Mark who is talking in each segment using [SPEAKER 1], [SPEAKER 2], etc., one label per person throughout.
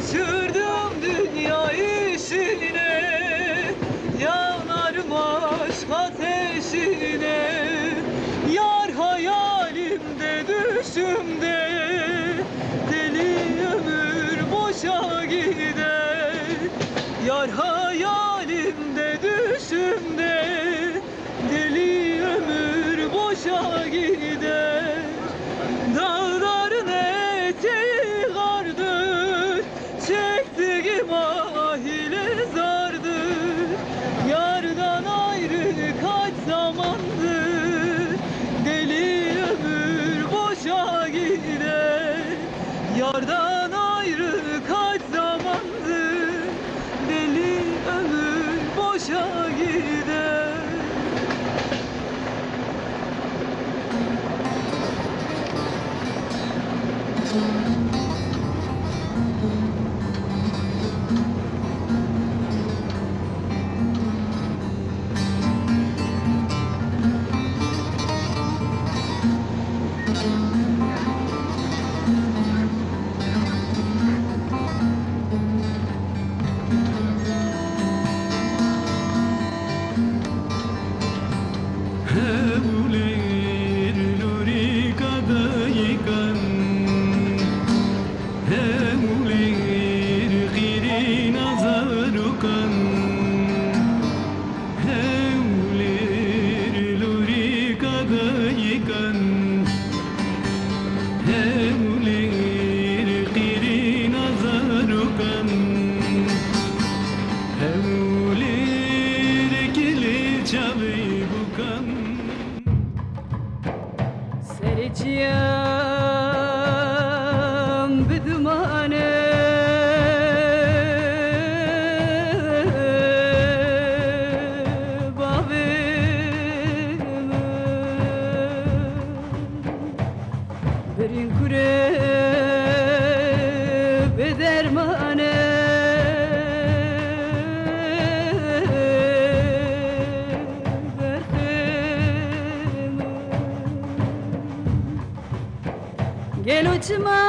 [SPEAKER 1] Şaşırdım dünya işine, yanarım aşk ateşine. Yar hayalimde düşümde, deli ömür boşa gider. Yar hayalimde düşümde, deli ömür boşa gider. Dağların eteği kardır, çektiğim ah ile zardır. Yardan ayrı kaç zamandır, deli ömür boşa gider. Yardan ayrı kaç zamandır, deli ömür boşa gider. Sereceğim bir dumane, babime birin kure bedermane. Gel uçma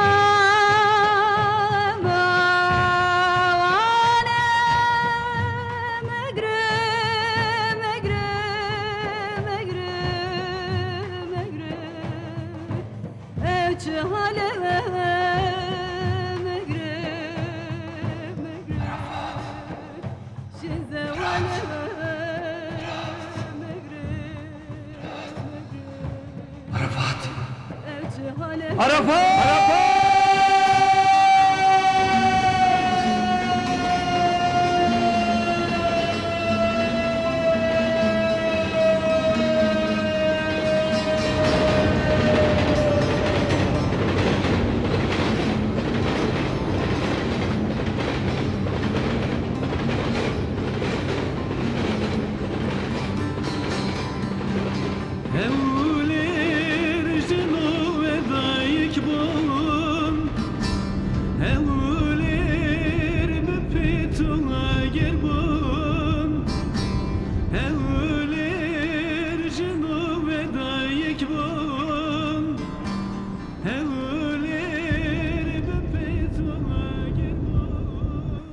[SPEAKER 1] mavane, megre, megre, megre, megre, evçi haleme, megre, megre, şize valeme, megre, megre.
[SPEAKER 2] Arafat!
[SPEAKER 1] Arafat!
[SPEAKER 2] Arafat!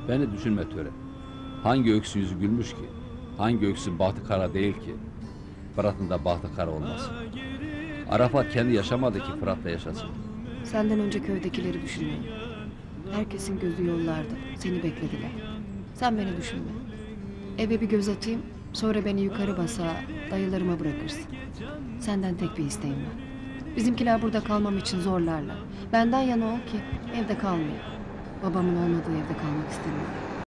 [SPEAKER 3] Beni düşünme Töre. Hangi öksü yüzü gülmüş ki? Hangi öksü bahtı kara değil ki? Fırat'ın da bahtı kara olmaz. Arafat kendi yaşamadı ki Fırat'la yaşasın.
[SPEAKER 4] Senden önce köydekileri düşünmeyin. Herkesin gözü yollarda. Seni beklediler. Sen beni düşünme. Eve bir göz atayım. Sonra beni yukarı basa dayılarıma bırakırsın. Senden tek bir isteğim var. Bizimkiler burada kalmam için zorlarlar. Benden yana ol ki evde kalmayayım. Babamın olmadığı evde kalmak istemiyorum.